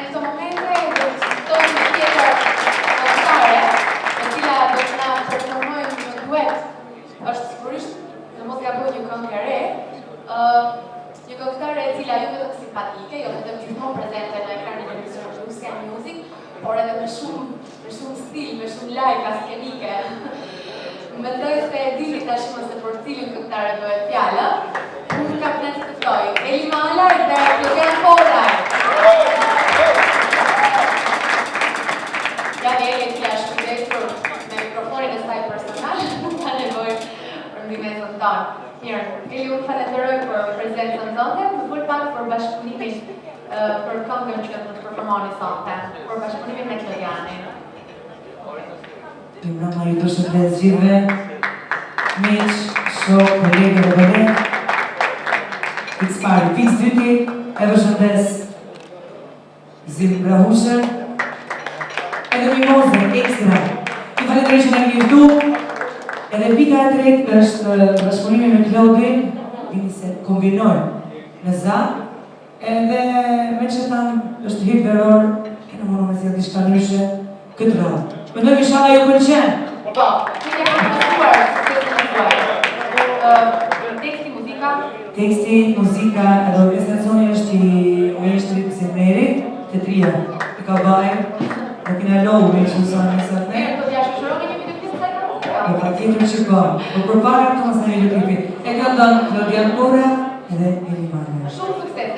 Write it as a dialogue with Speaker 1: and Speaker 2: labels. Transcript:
Speaker 1: në këto momente do të diskutojmë një tjetër këngëtare, e cila do të na performojë një duet. Është sigurisht, në mos gaboj një këngë e re, një këngëtare e cila jo vetëm simpatike, jo vetëm gjithmonë prezente në ekranin e televizionit të Sky Music, por edhe me shumë stil, me shumë lajka skenike. Mendoj se e dini tashmë se për cilin këngëtare bëhet fjala. Unë kam në të ftoj Eli Malaj dhe Florian Forlaj. Ja dhe Eli që është shkëndesur me mikrofonin e saj personal, nuk ka nevojë për ndihmën tonë. Mirë, Eli unë falenderoj për prezencën tënde, më fol pak për bashkëpunimin për këngën që do të performoni sonte, për bashkëpunimin me Florianin.
Speaker 2: Të mbrëma ju të shëndes gjithve, miq, shok, kolegë dhe bële. Fix pari, fix dyti, e përshëndes Zim Brahushër, edhe Mimoze, ekstra. Të falenderoj që në një këtu, edhe pika e tretë është bashkëpunimi me Klodin, dini se kombinojnë në za, edhe me që thamë është hit veror, e në mono me zhjë diçka nyshe, këtë radhë. Mendoj që inshallah ju pëlqen.
Speaker 1: Po, ti ke mësuar, teksti, muzika?
Speaker 2: Teksti, muzika, edhe orkestracioni është i Ministrit të Sinmerit, të trija, i Kabaj, në kina lohu me që usani sa të ne.
Speaker 1: Do t'ja shëshëroni një videoklip të sajtë?
Speaker 2: Po, pa tjetër që ka. Po, përpara këto mësë në videoklipi. E ka ndonë Florian Forlaj edhe Eli Malaj.
Speaker 1: Shumë sukses,